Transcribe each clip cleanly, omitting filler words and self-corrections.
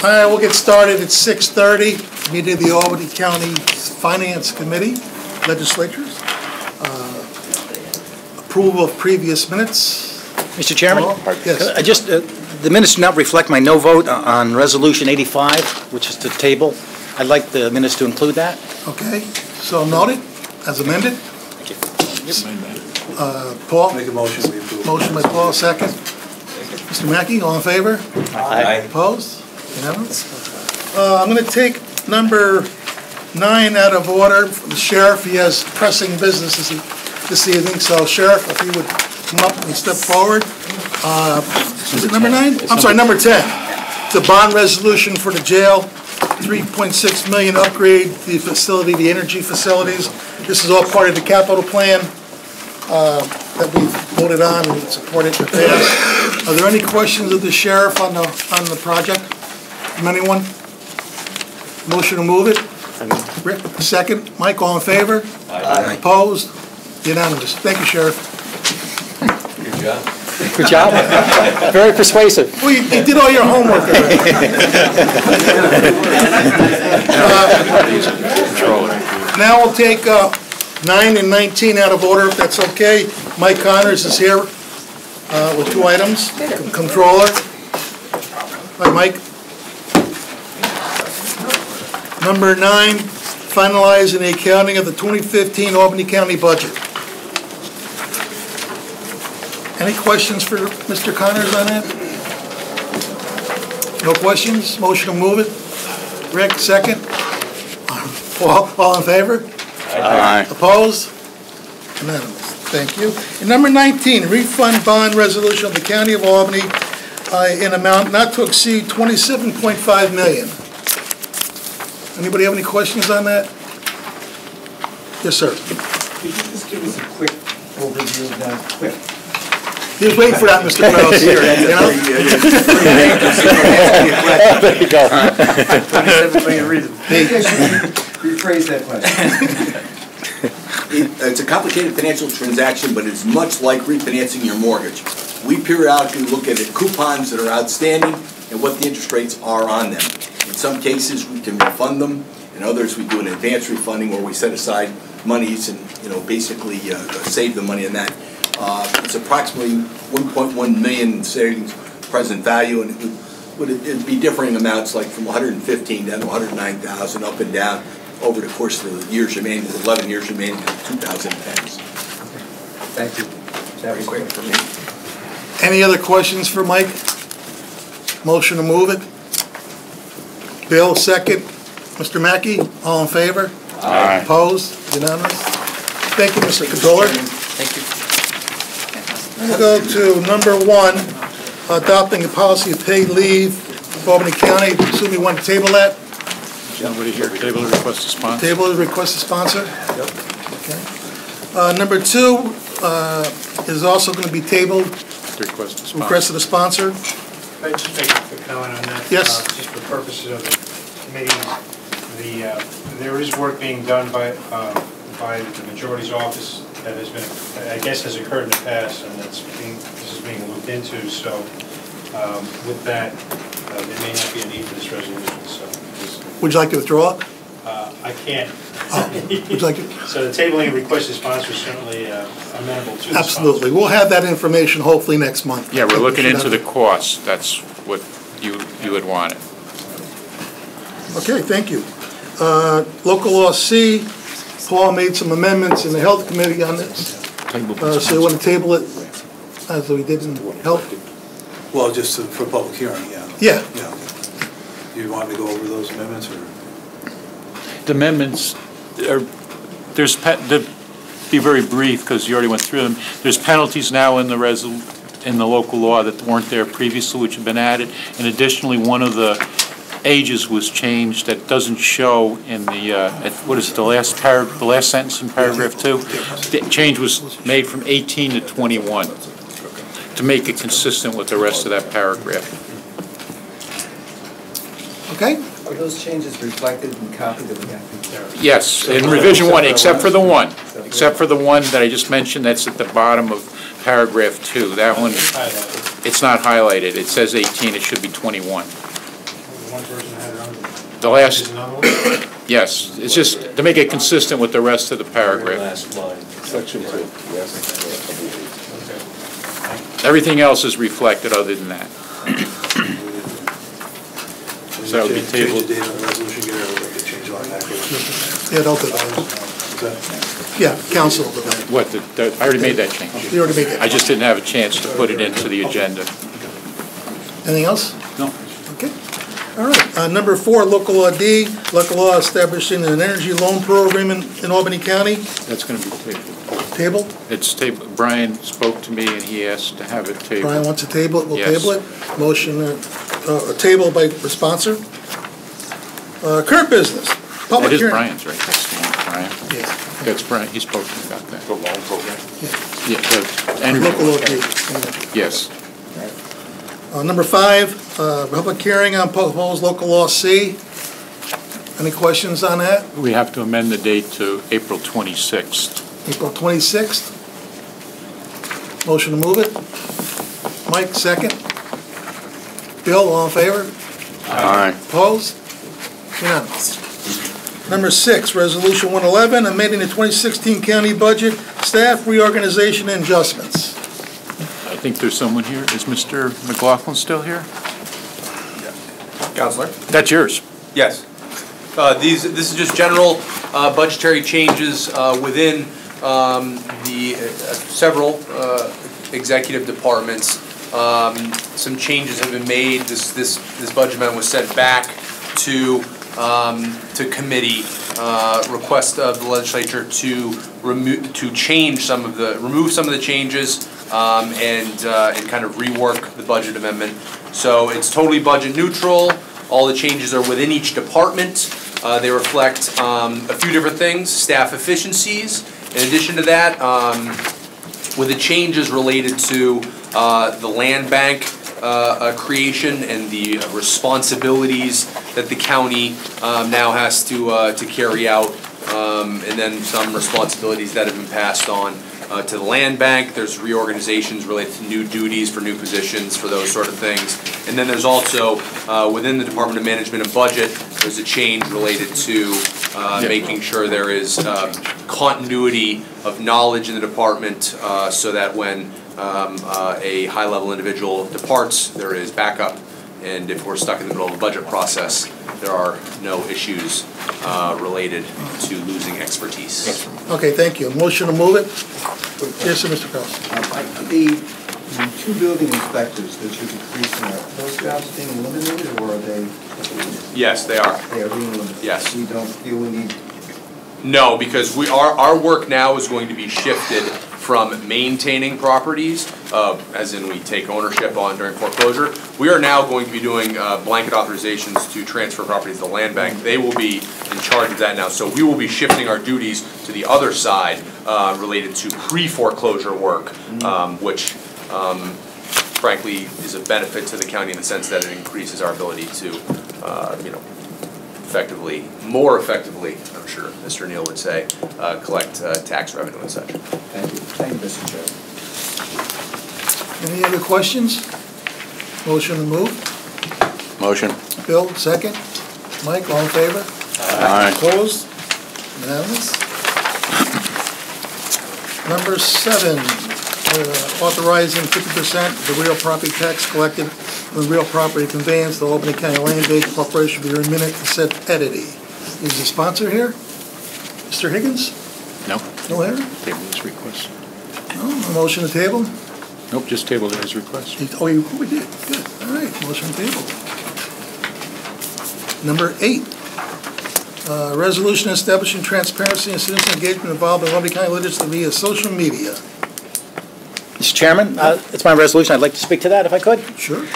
All right, we'll get started at 6:30. Meeting of the Albany County Finance Committee, Legislatures. Approval of previous minutes. Mr. Chairman? Yes. The minutes do not reflect my no vote on Resolution 85, which is to table. I'd like the minutes to include that. Okay, so noted, as amended. Thank you. Paul? Make a motion, we approve. Motion by Paul, second. Mr. Mackey, all in favor? Aye. Opposed? Unanimous? I'm going to take number 9 out of order. The sheriff, he has pressing business this evening, so Sheriff, if you would come up and step forward. Is it number 9? I'm sorry, number 10. It's a bond resolution for the jail, $3.6 million upgrade the facility, the energy facilities. This is all part of the capital plan that we voted on and supported in the past. Are there any questions of the sheriff on the project from anyone? Motion to move it. Rick, second. Mike, all in favor? Aye. Opposed? Unanimous. Thank you, Sheriff. Good job. Good job. Very persuasive. Well, you did all your homework already. Now we'll take 9 and 19 out of order, if that's okay. Mike Connors is here with 2 items. Controller. Hi, Mike. Number 9, finalizing the accounting of the 2015 Albany County budget. Any questions for Mr. Connors on that? No questions? Motion to move it. Rick, second. Paul, all in favor? Aye. Opposed? Unanimous. Thank you. And number 19, refund bond resolution of the County of Albany in amount not to exceed $27.5 million. Anybody have any questions on that? Yes, sir. Could you just give us a quick overview of that? Quick. He was waiting for that, Mr. Krause. There you go. 27 million reasons. Rephrase that question. It's a complicated financial transaction, but it's much like refinancing your mortgage. We periodically look at the coupons that are outstanding and what the interest rates are on them. In some cases, we can refund them. In others, we do an advance refunding where we set aside monies and, basically save the money in that. It's approximately 1.1 million in savings present value, and it'd be differing amounts, like from 115 down to 109,000, up and down over the course of the years remaining, 11 years remaining to 2010s. Thank you. That was quick for me. Any other questions for Mike? Motion to move it. Bill, second. Mr. Mackey, all in favor? Aye. Opposed? Unanimous? Thank you, Mr. Controller. Thank you. We'll go to number 1, adopting a policy of paid leave of Albany County. Assume you want to table that? Somebody here, table the request to sponsor. Table the request to sponsor? Yep. Okay. Number 2 is also going to be tabled. Request to sponsor. Request of the sponsor. I just make a quick comment on that. Yes. Just for purposes of the committee, there is work being done by the majority's office that has been, I guess, has occurred in the past, and this is being looked into. So, with that, there may not be a need for this resolution. So, Would you like to withdraw it? I can't. Would you like to? So, the tabling request of sponsor is certainly amenable to the Absolutely. sponsor. We'll have that information hopefully next month. Yeah, we're looking into the costs. That's what you would want it. Okay, thank you. Local Law C, Paul made some amendments in the Health Committee on this. So you want to table it as we did in Health? Well, just for public hearing, yeah. Yeah. Yeah. Do you want me to go over those amendments, or? The amendments are, to be very brief, because you already went through them, there's penalties now in the local law that weren't there previously, which have been added, and additionally, one of the ages was changed that doesn't show in the, what is it, the last sentence in paragraph 2? The change was made from 18 to 21 to make it consistent with the rest of that paragraph. Okay? Are those changes reflected in the copy that we have? Yes, in revision 1, except for the one that I just mentioned, that's at the bottom of paragraph 2. That one, it's not highlighted. It says 18, it should be 21. The one person had it under. The last, Is another one? yes, it's just to make it consistent with the rest of the paragraph. Last line, section 2, yes. Everything else is reflected other than that. So that would be tabled. Change the date on the resolution, get it, make it change automatically. Yeah, don't do that. Yeah, council will do that. What, I already made that change. You already made it. I just didn't have a chance to put it into the agenda. Anything else? No. Okay. All right. Number 4, local law D, local law establishing an energy loan program in Albany County. That's going to be tabled. Table. It's tabled. Brian spoke to me and he asked to have it tabled. Brian wants to table it. We'll Yes. table it. Motion, table by sponsor. Current business. Public That is hearing. Brian's, right? That's the one, Brian. Yeah. That's Brian. He spoke to me about that. The loan program. Yeah, the energy. Local law D. Yes. Number 5, public hearing on proposed local law C. Any questions on that? We have to amend the date to April 26th. April 26th. Motion to move it. Mike, second. Bill, all in favor? Aye. Opposed? Unanimous. Number 6, Resolution 111, amending the 2016 county budget, staff reorganization and adjustments. I think there's someone here. Is Mr. McLaughlin still here? Counselor? That's yours. Yes. This is just general budgetary changes within the several executive departments. Some changes have been made. This budget amendment was sent back to committee. Request of the legislature to remove some of the changes and kind of rework the budget amendment. So it's totally budget neutral. All the changes are within each department. They reflect a few different things, staff efficiencies. In addition to that, with the changes related to the land bank creation and the responsibilities that the county now has to carry out, and then some responsibilities that have been passed on to the land bank. There's reorganizations related to new duties for new positions, for those sort of things. And then there's also, within the Department of Management and Budget, there's a change related to making sure there is continuity of knowledge in the department so that when a high-level individual departs, there is backup. And if we're stuck in the middle of a budget process, there are no issues related to losing expertise. Okay, thank you. Motion to move it? Yes, sir, Mr. Kraus. The 2 building inspectors that you're decreasing, are those jobs being eliminated, or are they? Yes, they are. They are being eliminated? Yes. We don't feel we need? No, because our work now is going to be shifted from maintaining properties, as in we take ownership on during foreclosure. We are now going to be doing blanket authorizations to transfer properties to the land bank. They will be in charge of that now. So we will be shifting our duties to the other side related to pre-foreclosure work, which frankly is a benefit to the county in the sense that it increases our ability to, more effectively, I'm sure Mr. Neal would say, collect tax revenue and such. Thank you. Thank you, Mr. Chair. Any other questions? Motion to move? Motion. Bill, second. Mike, all in favor? Aye. Opposed? Unanimous. Number 7, authorizing 50% of the real property tax collected from real property conveyance to Albany County Land Bank Corporation be remitted to said entity. Is the sponsor here? Mr. Higgins? No. No here? Table his request. No, a motion to table? Nope, just table his request. Oh, we did, good, all right, motion to table. Number 8, resolution establishing transparency and citizen engagement involved in Albany County legislature via social media. Mr. Chairman, it's my resolution. I'd like to speak to that if I could. Sure.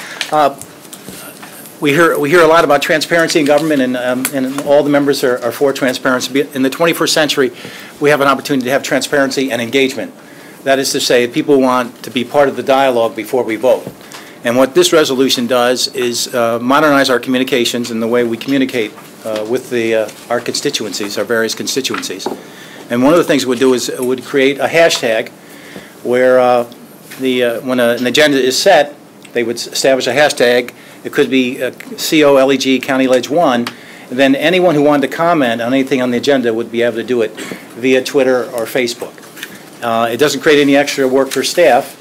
We hear a lot about transparency in government, and all the members are for transparency. In the 21st century, we have an opportunity to have transparency and engagement. That is to say, people want to be part of the dialogue before we vote. And what this resolution does is modernize our communications and the way we communicate with our constituencies, our various constituencies. And one of the things it would do is it would create a hashtag where when an agenda is set, They would establish a hashtag. It could be COLEG County Ledge 1. And then anyone who wanted to comment on anything on the agenda would be able to do it via Twitter or Facebook. It doesn't create any extra work for staff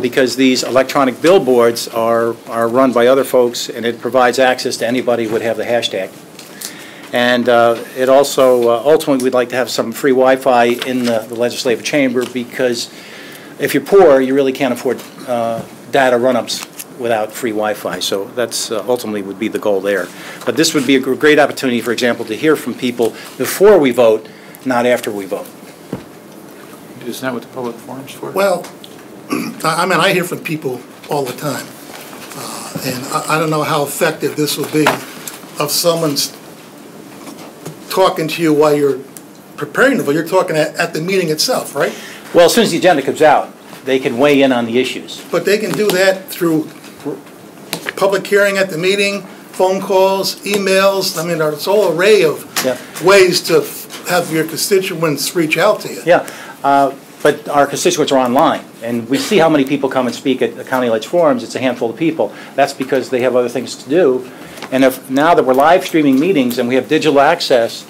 because these electronic billboards are run by other folks, and it provides access to anybody who would have the hashtag. And it also, ultimately, we'd like to have some free Wi-Fi in the legislative chamber, because if you're poor, you really can't afford data run-ups without free Wi-Fi. So that's ultimately would be the goal there. But this would be a great opportunity, for example, to hear from people before we vote, not after we vote. Isn't that what the public forum's for? Well, I mean, I hear from people all the time. And I don't know how effective this will be of someone's talking to you while you're preparing the vote. You're talking at the meeting itself, right? Well, as soon as the agenda comes out, they can weigh in on the issues. But they can do that through public hearing at the meeting, phone calls, emails. I mean, there's a whole array of ways to have your constituents reach out to you. Yeah, but our constituents are online, and we see how many people come and speak at the County Ledge Forums. It's a handful of people. That's because they have other things to do. And if now that we're live streaming meetings and we have digital access,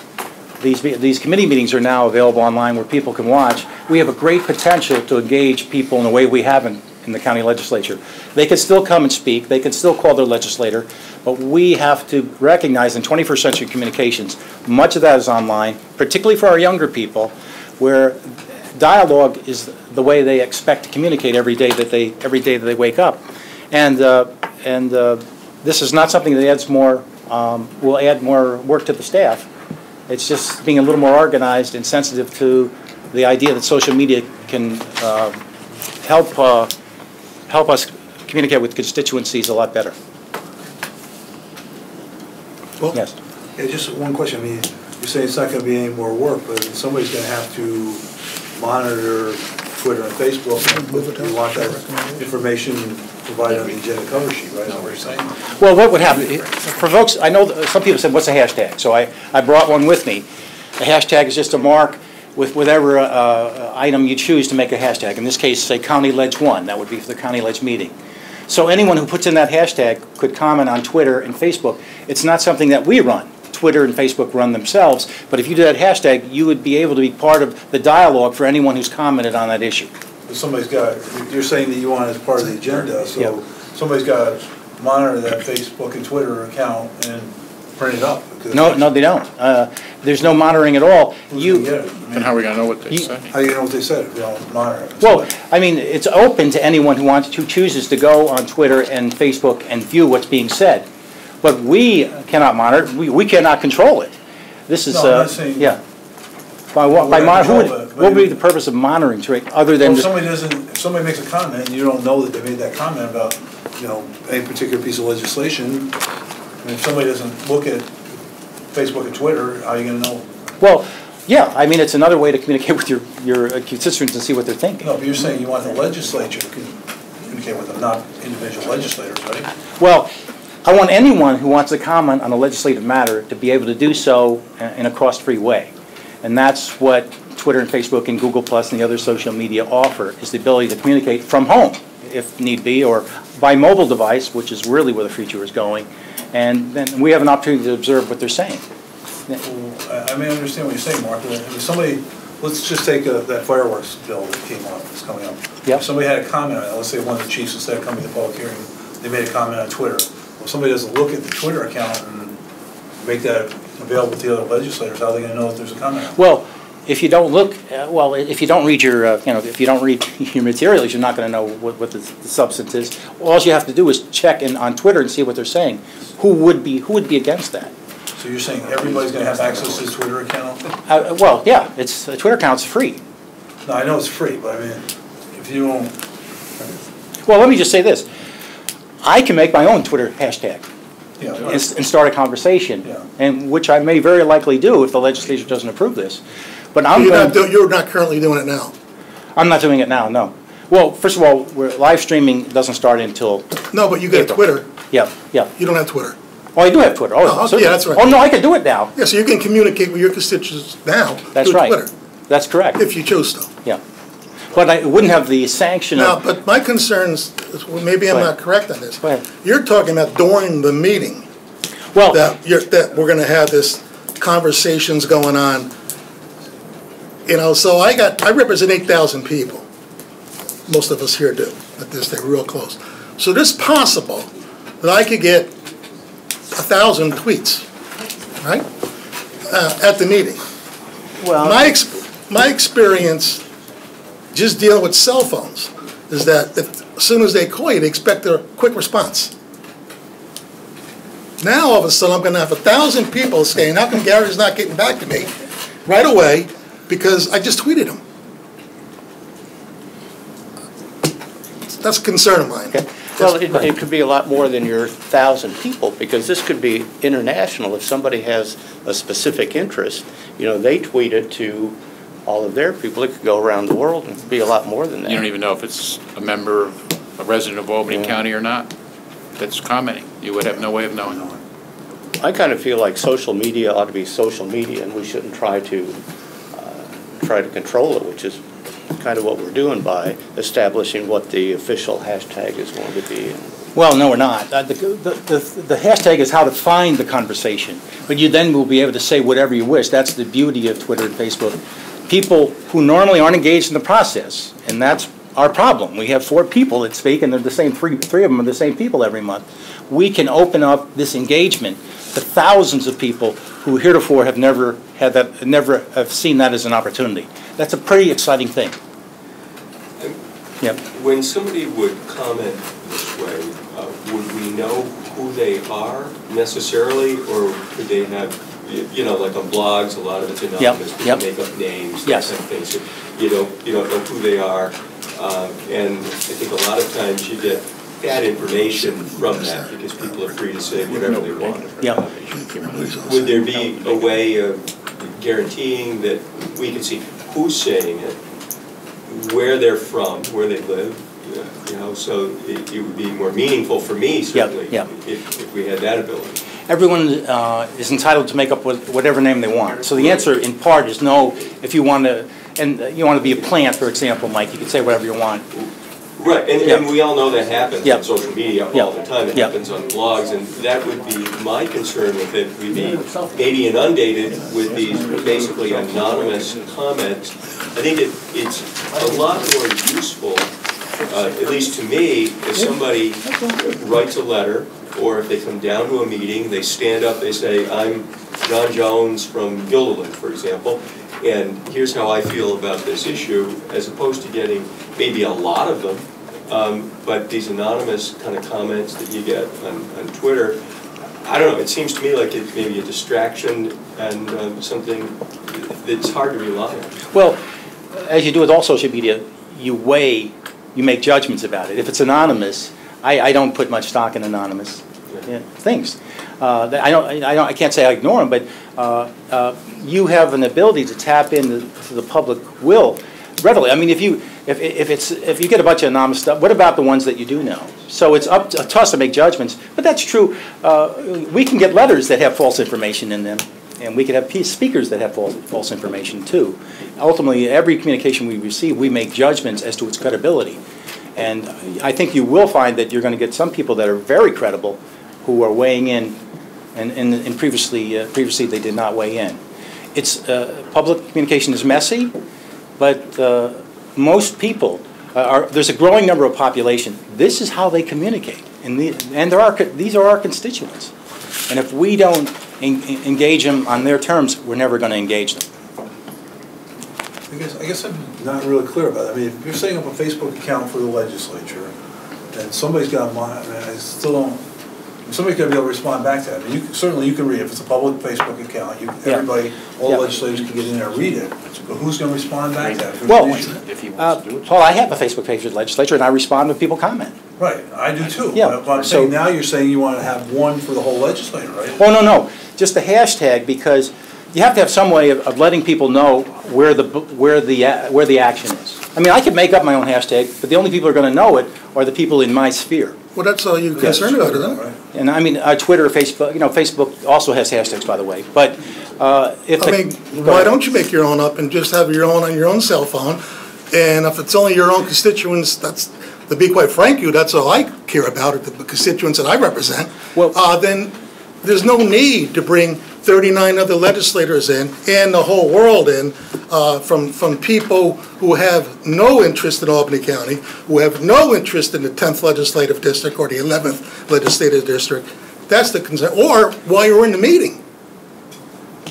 these committee meetings are now available online where people can watch. We have a great potential to engage people in a way we haven't in the county legislature. They can still come and speak. They can still call their legislator. But we have to recognize in 21st century communications, much of that is online, particularly for our younger people, where dialogue is the way they expect to communicate every day that they wake up. And this is not something that adds more, will add more work to the staff. It's just being a little more organized and sensitive to the idea that social media can help us communicate with constituencies a lot better. Well, yes. Yeah, just one question. I mean, you say it's not going to be any more work, but somebody's going to have to monitor Twitter and Facebook. You want that information provided on the agenda cover sheet, right? Is that what you're saying? Well, what would happen? For folks, I know some people said, what's a hashtag? So I brought one with me. A hashtag is just a mark with whatever item you choose to make a hashtag. In this case, say County Ledge 1. That would be for the County Ledge meeting. So anyone who puts in that hashtag could comment on Twitter and Facebook. It's not something that we run. Twitter and Facebook run themselves. But if you do that hashtag, you would be able to be part of the dialogue for anyone who's commented on that issue. Somebody's got, you're saying that you want it as part of the agenda, so somebody's got to monitor that Facebook and Twitter account and print it up. No, they don't. There's no monitoring at all. And how are we going to know what they say? How do you know what they said if you don't monitor it? Well, I mean, it's open to anyone who chooses to go on Twitter and Facebook and view what's being said. But we cannot monitor. We cannot control it. This is No, I'm not saying. yeah. What would be the purpose of monitoring, other than Well, if somebody makes a comment and you don't know that they made that comment about, any particular piece of legislation, I mean, if somebody doesn't look at Facebook and Twitter, how are you going to know? Well, yeah, I mean, it's another way to communicate with your constituents and see what they're thinking. No, but you're saying you want the legislature to communicate with them, not individual legislators, right? Well, I want anyone who wants to comment on a legislative matter to be able to do so in a cost-free way. And that's what Twitter and Facebook and Google Plus and the other social media offer, is the ability to communicate from home, if need be, or by mobile device, which is really where the future is going. And then we have an opportunity to observe what they're saying. Well, I may understand what you're saying, Mark. If somebody, let's just take that fireworks bill that came up, that's coming up. Yep. If somebody had a comment on it, let's say one of the chiefs, instead of coming to the public hearing, they made a comment on Twitter. If somebody doesn't look at the Twitter account and make that available to the other legislators, how are they going to know if there's a comment? Well, if you don't look, if you don't read your, if you don't read your materials, you're not going to know what the substance is. All you have to do is check in on Twitter and see what they're saying. Who would be against that? So you're saying everybody's going to have access to his Twitter account? Well, yeah, the Twitter account's free. No, I know it's free, but I mean, if you don't. Well, let me just say this. I can make my own Twitter hashtag. Yeah, And start a conversation, Yeah. and which I may very likely do if the legislature doesn't approve this. But you're not currently doing it now. I'm not doing it now, no. Well, first of all, live streaming doesn't start until No, but you got April. Twitter. Yeah. You don't have Twitter. Oh, I do have Twitter. Oh, certainly. yeah, that's right. Oh, no, I can do it now. Yeah, so you can communicate with your constituents now That's through right. Twitter, That's correct. if you choose to. Yeah. But I wouldn't have the sanction Now, of... but my concerns, well, maybe I'm Go not ahead. correct on this. Go ahead. You're talking about during the meeting, Well, that we're gonna have this conversations going on. You know, so I represent 8,000 people. Most of us here do, at this, they're real close. So it's possible that I could get 1,000 tweets, right, at the meeting. well, My experience, just dealing with cell phones, is that as soon as they call you, they expect a quick response. Now, all of a sudden, I'm gonna have 1,000 people saying, how come Gary's not getting back to me right away, because I just tweeted him. That's a concern of mine. Okay. Well, it could be a lot more than your 1,000 people, because this could be international. If somebody has a specific interest, you know, they tweet it to all of their people. It could go around the world and be a lot more than that. You don't even know if it's a member, a resident of Albany County or not that's commenting. You would have no way of knowing. I kind of feel like social media ought to be social media, and we shouldn't try to control it, which is kind of what we're doing by establishing what the official hashtag is going to be. well, no, we're not. The hashtag is how to find the conversation, but you then will be able to say whatever you wish. That's the beauty of Twitter and Facebook. People who normally aren't engaged in the process, and that's our problem. We have 4 people that speak, and they're the same, three of them are the same people every month. We can open up this engagement to thousands of people who heretofore have never had that, never have seen that as an opportunity. That's a pretty exciting thing. Yep. When somebody would comment this way, would we know who they are necessarily, or could they have, you know, like on blogs, a lot of it's anonymous, people make up names, Yes. that kind of thing, so you don't know who they are, and I think a lot of times you get bad information from that because people are free to say whatever they want. Yeah. Would there be a way of guaranteeing that we could see who's saying it, where they're from, where they live, you know, so it would be more meaningful for me, certainly, if we had that ability. Everyone is entitled to make up whatever name they want. So the answer, in part, is no. If you want to, and you want to be a plant, for example, Mike, you can say whatever you want. Right, and we all know that happens on social media all the time. It Yeah. happens on blogs, and that would be my concern with it. We'd be maybe inundated with these basically anonymous comments. I think it's a lot more useful, at least to me, if somebody writes a letter, or if they come down to a meeting, they stand up, they say, I'm John Jones from Gilderland, for example, and here's how I feel about this issue, as opposed to getting maybe a lot of them, but these anonymous kind of comments that you get on Twitter, I don't know, it seems to me like it's maybe a distraction and something that's hard to rely on. Well, as you do with all social media, you weigh, you make judgments about it. If it's anonymous, I don't put much stock in anonymous things. I can't say I ignore them, but you have an ability to tap into the public will readily. I mean, if you get a bunch of anonymous stuff, what about the ones that you do know? So it's up to us to make judgments. But that's true. We can get letters that have false information in them, and we can have speakers that have false information too. Ultimately, every communication we receive, we make judgments as to its credibility. And I think you will find that you're going to get some people that are very credible who are weighing in, and previously they did not weigh in. It's public communication is messy, but most people there's a growing number of population. This is how they communicate, and these are our constituents. And if we don't engage them on their terms, we're never going to engage them. I guess I'm not really clear about it. I mean, if you're setting up a Facebook account for the legislature, and somebody's got I still don't. Somebody's got to be able to respond back to that. I mean, certainly you can read it. If it's a public Facebook account, everybody, all legislators can get in there and read it. But who's going to respond back to that? Well, Paul, I have a Facebook page for the legislature, and I respond when people comment. Right, I do too. Yeah. But I'm saying now you're saying you want to have one for the whole legislature, right? Oh, no. Just the hashtag, because you have to have some way of letting people know where the action is. I mean, I could make up my own hashtag, but the only people who are going to know it are the people in my sphere. Well, that's all you're concerned about, isn't it? And I mean, Twitter, Facebook, Facebook also has hashtags, by the way. But why don't you make your own up and just have your own on your own cell phone And if it's only your own constituents, to be quite frank with you, that's all I care about, the constituents that I represent, then there's no need to bring 39 other legislators in and the whole world in from people who have no interest in Albany County, who have no interest in the 10th legislative district or the 11th legislative district. That's the concern. Or while you're in the meeting.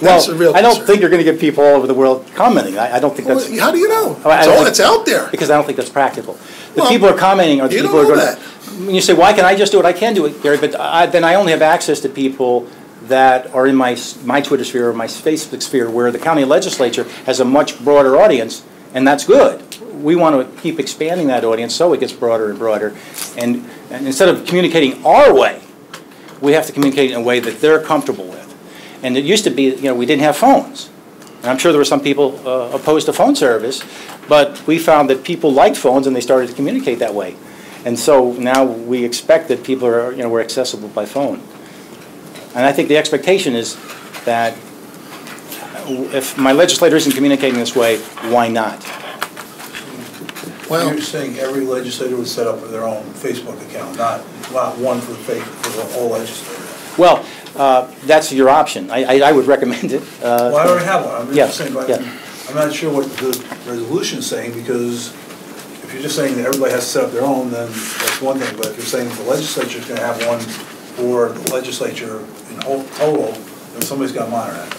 That's the real I don't concern. think you're going to get people all over the world commenting. I don't think that's... How do you know? It's out there. Because I don't think that's practical. The people are commenting, or the people are going to... When you say, why can I just do it? I can do it, Gary, but then I only have access to people that are in my Twitter sphere or my Facebook sphere, where the county legislature has a much broader audience, and that's good. We want to keep expanding that audience so it gets broader and broader. And instead of communicating our way, we have to communicate in a way that they're comfortable with. And it used to be, we didn't have phones. And I'm sure there were some people opposed to phone service, but we found that people liked phones and they started to communicate that way. And so now we expect that people are, we're accessible by phone. And I think the expectation is that if my legislator isn't communicating this way, why not? Well, you're saying every legislator would set up their own Facebook account, not one for the whole legislature. Well, that's your option. I would recommend it. Well, I already have one. I'm just saying, but yeah. I'm not sure what the resolution is saying, because if you're just saying that everybody has to set up their own, then that's one thing. But if you're saying the legislature is going to have one for the legislature in total, then somebody's got to monitor that.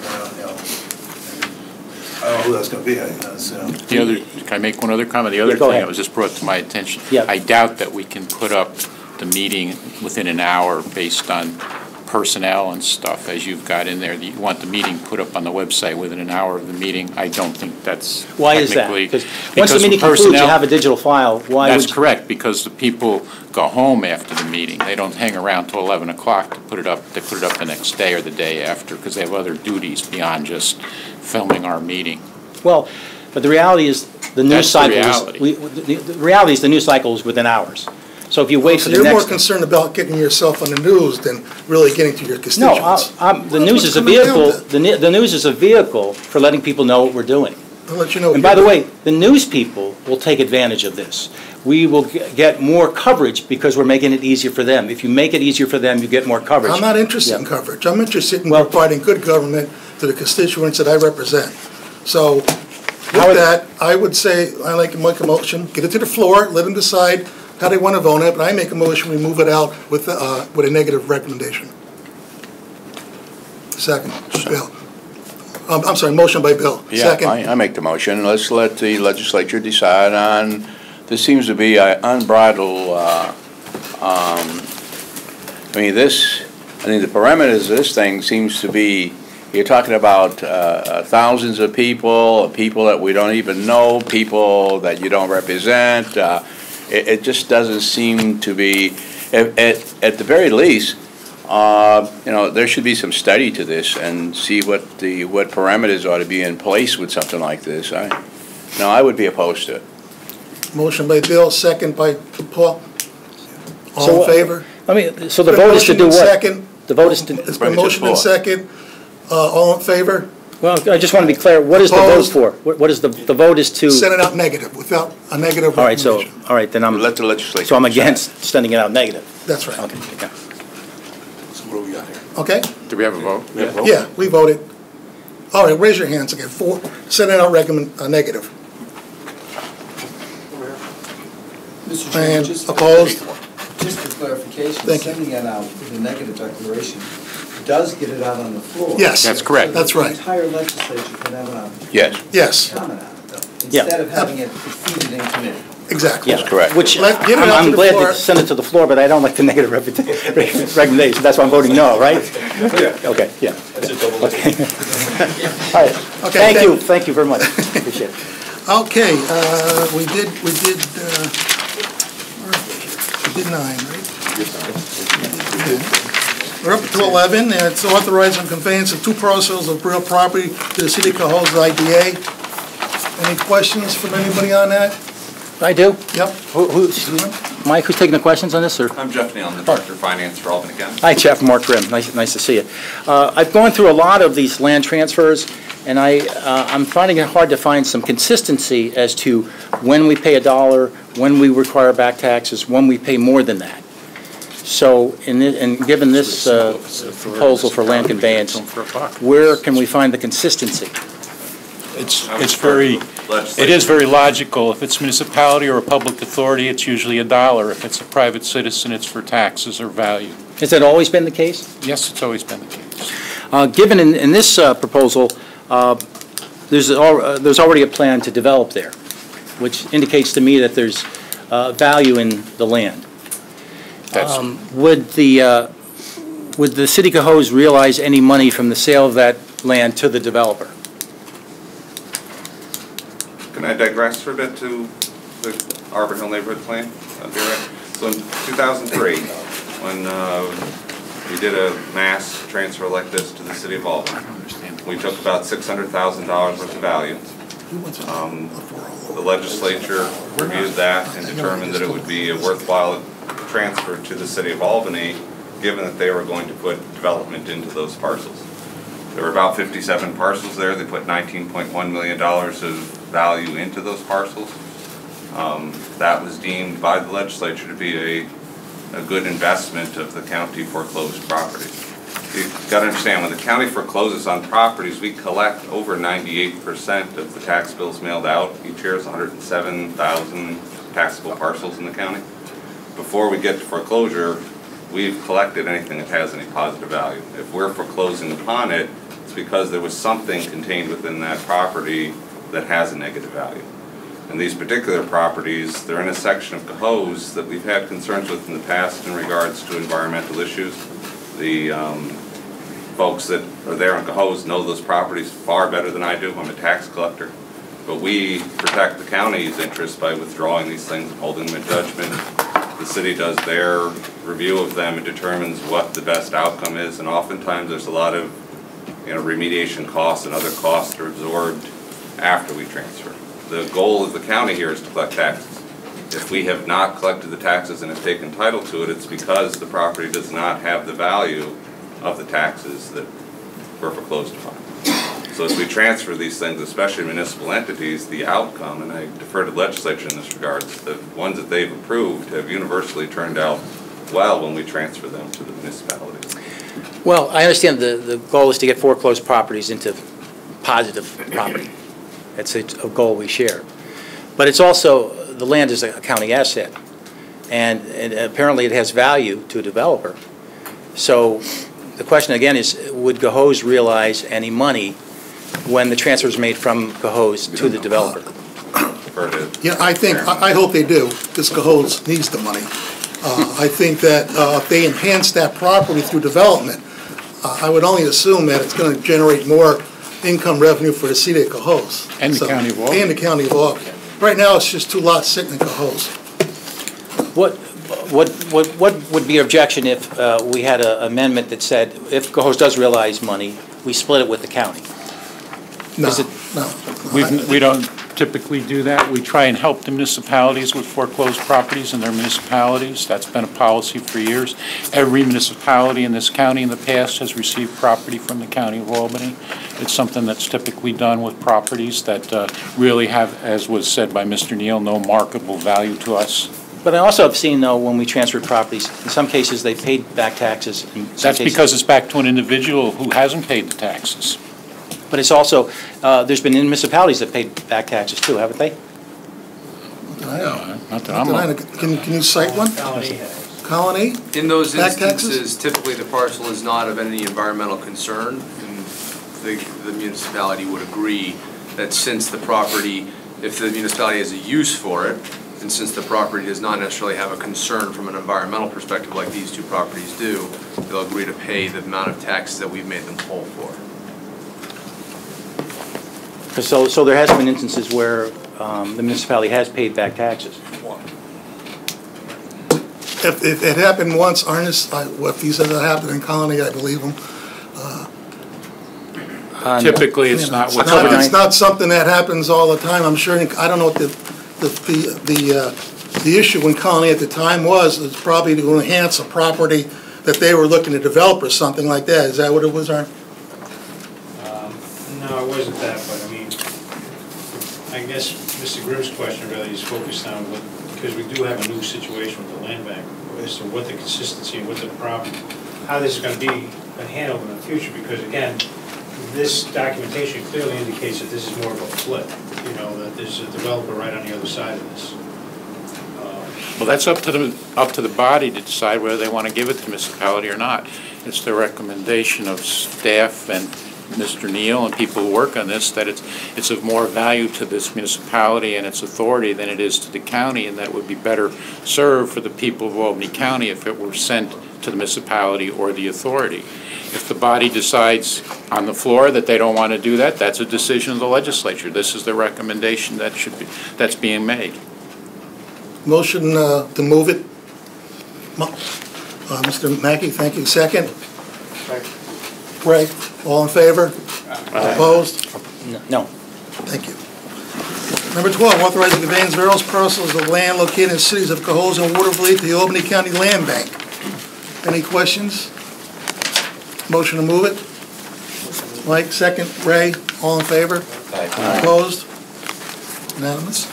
I don't know who that's going to be. The other, can I make one other comment? The other thing that was just brought to my attention, I doubt that we can put up the meeting within an hour based on personnel and stuff, as you've got in there. You want the meeting put up on the website within an hour of the meeting. I don't think that's Why is that? Because once the meeting concludes, you have a digital file. That's correct, because the people go home after the meeting. They don't hang around till 11 o'clock to put it up. They put it up the next day or the day after, because they have other duties beyond just filming our meeting. Well, but the reality is the news cycle. The reality is the news cycle is within hours. So if you wait for the next... You're more concerned about getting yourself on the news than really getting to your constituents. No, the news is a vehicle. The news is a vehicle for letting people know what we're doing. I'll let you know. And by the way, the news people will take advantage of this. We will get more coverage because we're making it easier for them. If you make it easier for them, you get more coverage. I'm not interested in coverage. I'm interested in providing good government to the constituents that I represent. So with that, I would say, I like to make a motion, get it to the floor, let them decide how they want to vote on it, but I make a motion, we move it out with a negative recommendation. Second, Bill. I'm sorry, motion by Bill. Yeah, Second. I make the motion. Let's let the legislature decide on, this seems to be an unbridled, I think the parameters of this thing seems to be, you're talking about thousands of people that we don't even know, people that you don't represent. It just doesn't seem to be, at the very least, there should be some study to this and see what parameters ought to be in place with something like this. I would be opposed to it. Motion by Bill, second by Paul. All in favor? So the vote is to do what? Second. The vote is to... It's been motion and second. All in favor? Well, I just want to be clear. What is the vote for? What is the vote is to... Send it out negative, without a negative recommendation. All right, then I'm... Let the legislature So I'm against sending it out negative. That's right. Okay. So what do we got here? Okay? Do we have a vote? Yeah, we voted. All right, raise your hands again. Send it out negative. Mr. Chairman, And just opposed? just for clarification, Thank you. sending it out with a negative declaration does get it out on the floor. Yes. That's correct. That's right. The entire legislature can have an opportunity Yes. to comment on it, though, instead of having it defeated in committee. Exactly. That's correct. Which, Get it out to I'm the glad floor. to send it to the floor, but I don't like the negative recommendation. That's why I'm voting no, right? Okay, yeah. That's a double. Okay. All right. Okay, Thank you very much. Appreciate it. Okay, we did 9, right? We're up to 11, and it's authorizing conveyance of 2 parcels of real property to the city of Cohoes IDA. Any questions from anybody on that? I do. Yep. Mike, who's taking the questions on this, or? I'm Jeff Neal, I'm the Director of Finance for Albany County. Hi, Jeff. Mark Grimm. Nice to see you. I've gone through a lot of these land transfers, And I'm finding it hard to find some consistency as to when we pay $1, when we require back taxes, when we pay more than that. So, and given this proposal for land conveyance, where can we find the consistency? It is very logical. If it's municipality or a public authority, it's usually $1. If it's a private citizen, it's for taxes or value. Has that always been the case? Yes, it's always been the case. Given in this proposal, there's already a plan to develop there, which indicates to me that there's value in the land. Would the city of Cohoes realize any money from the sale of that land to the developer? Can I digress for a bit to the Arbor Hill neighborhood plan? So in 2003, when we did a mass transfer like this to the city of Albany, we took about $600,000 worth of value. The legislature reviewed that and determined that it would be a worthwhile transfer to the city of Albany, given that they were going to put development into those parcels. There were about 57 parcels there. They put $19.1 million of value into those parcels. That was deemed by the legislature to be a good investment of the county foreclosed properties. You've got to understand, when the county forecloses on properties, we collect over 98% of the tax bills mailed out. Each year is 107,000 taxable parcels in the county. Before we get to foreclosure, we've collected anything that has any positive value. If we're foreclosing upon it, it's because there was something contained within that property that has a negative value. And these particular properties, they're in a section of Cohoes that we've had concerns with in the past in regards to environmental issues. The folks that are there in Cohoes know those properties far better than I do. I'm a tax collector. But we protect the county's interests by withdrawing these things and holding them in judgment. The city does their review of them and determines what the best outcome is, and oftentimes there's a lot of remediation costs and other costs that are absorbed after we transfer. The goal of the county here is to collect taxes. If we have not collected the taxes and have taken title to it, it's because the property does not have the value of the taxes that were foreclosed upon. So as we transfer these things, especially municipal entities, the outcome, and I defer to the legislature in this regard, the ones that they've approved have universally turned out well when we transfer them to the municipalities. Well, I understand the goal is to get foreclosed properties into positive property. It's a goal we share. But it's also, the land is a county asset, and apparently it has value to a developer. So the question again is, would Cohoes realize any money when the transfer is made from Cohoes to the developer? Yeah, I hope they do, because Cohoes needs the money. I think that if they enhance that property through development, I would only assume that it's going to generate more income revenue for the city of Cohoes. And the county of Albany. And the county of Albany. Right now, it's just 2 lots sitting in Cohoes. What would be your objection if we had an amendment that said, if Cohoes does realize money, we split it with the county? No. We don't typically do that. We try and help the municipalities with foreclosed properties in their municipalities. That's been a policy for years. Every municipality in this county in the past has received property from the county of Albany. It's something that's typically done with properties that really have, as was said by Mr. Neal, no marketable value to us. But I also have seen, though, when we transfer properties, in some cases they paid back taxes. That's because it's back to an individual who hasn't paid the taxes. But it's also, there's been municipalities that paid back taxes too, haven't they? No, not that I'm aware. Can you cite one? Colony? In those Back instances, taxes? typically the parcel is not of any environmental concern, and the municipality would agree that since the property, if the municipality has a use for it, and since the property does not necessarily have a concern from an environmental perspective like these 2 properties do, they'll agree to pay the amount of taxes that we've made them whole for. So there has been instances where the municipality has paid back taxes. If it happened once, Ernest, if he said it happened in Colony, I believe him. Typically, it's not. It's not something that happens all the time. I'm sure. I don't know what the issue in Colony at the time was. It's probably to enhance a property that they were looking to develop or something like that. Is that what it was, Ern? No, it wasn't that, but I mean, I guess Mr. Grimm's question really is focused on what, because we do have a new situation with the land bank, as to what the consistency and what the problem, how this is going to be handled in the future, because again, this documentation clearly indicates that this is more of a flip, you know, that there's a developer right on the other side of this. Well, that's up to the body to decide whether they want to give it to the municipality or not. It's the recommendation of staff and Mr. Neal and people who work on this that it's of more value to this municipality and its authority than it is to the county, and that would be better served for the people of Albany County if it were sent to the municipality or the authority. If the body decides on the floor that they don't want to do that, that's a decision of the legislature. This is the recommendation that's being made. Motion to move it. Mr. Mackey, thank you. Second? Second. Ray, all in favor? Aye. Opposed? No. Thank you. Number 12, authorizing conveyance of various parcels of land located in the cities of Cohoes and Waterville to the Albany County Land Bank. Any questions? Motion to move it. Mike, second. Ray, all in favor? Aye. Opposed? Unanimous.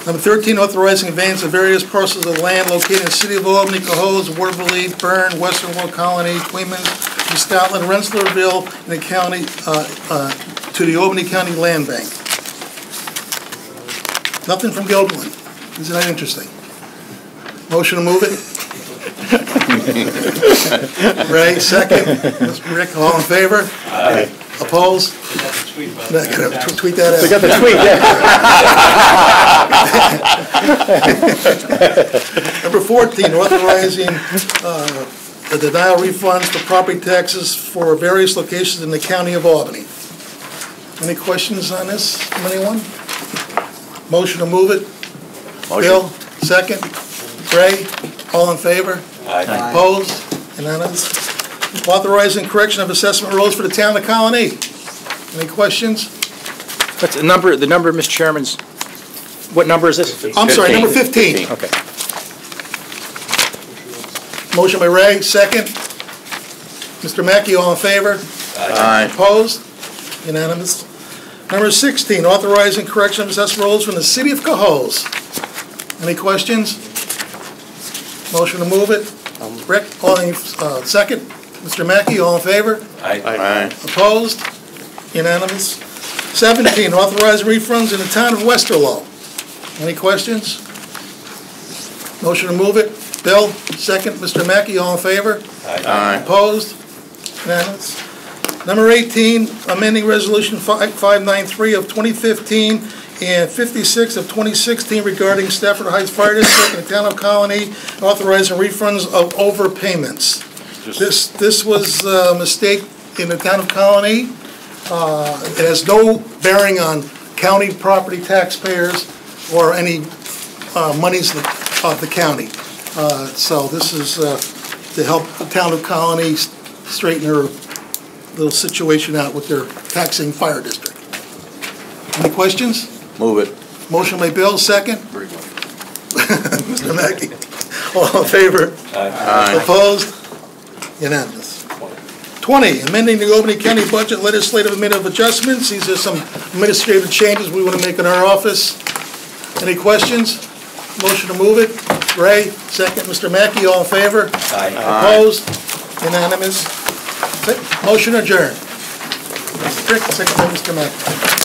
Number 13, authorizing conveyance of various parcels of land located in the city of Albany, Cohoes, Waterville, Byrne, Western Wall Colony, Queens, New Scotland, Rensselaerville, and the county to the Albany County Land Bank. Nothing from Gilderland. Isn't that interesting? Motion to move it. Ray, second. Mr. Rick, all in favor? Aye. Opposed? Tweet that out. We got the tweet, yeah. Number 14, authorizing the denial refunds for property taxes for various locations in the county of Albany. Any questions on this from anyone? Motion to move it. Motion. Bill, second. Ray, all in favor? Aye. Opposed? Unanimous. Authorizing correction of assessment rolls for the town of Colony. Any questions? What's the number, Mr. Chairman's, what number is this? I'm 15. Sorry, number 15. Okay. Motion by Ray, second. Mr. Mackey, all in favor? Aye. Opposed? Unanimous. Number 16, authorizing correction of assessment rolls from the city of Cohoes. Any questions? Motion to move it. Rick, all in, second. Mr. Mackey, all in favor? Aye. Aye. Opposed? Unanimous. 17, authorizing refunds in the town of Westerlo. Any questions? Motion to move it. Bill, second. Mr. Mackey, all in favor? Aye. Opposed? Unanimous. Number 18, amending Resolution 593 of 2015 and 56 of 2016 regarding Stafford Heights Fire District and the town of Colony, authorizing refunds of overpayments. This was a mistake in the town of Colony. It has no bearing on county property taxpayers or any monies of the county. So this is to help the town of Colony straighten their little situation out with their taxing fire district. Any questions? Move it. Motion by Bill, second. Mr. Mackey, all in favor? Aye. Opposed? Unanimous. 20, amending the Albany County budget legislative amendment of adjustments. These are some administrative changes we want to make in our office. Any questions? Motion to move it. Ray, second. Mr. Mackey, all in favor? Aye. Opposed? Unanimous. Motion adjourned. Rick, second by Mr. Mackey.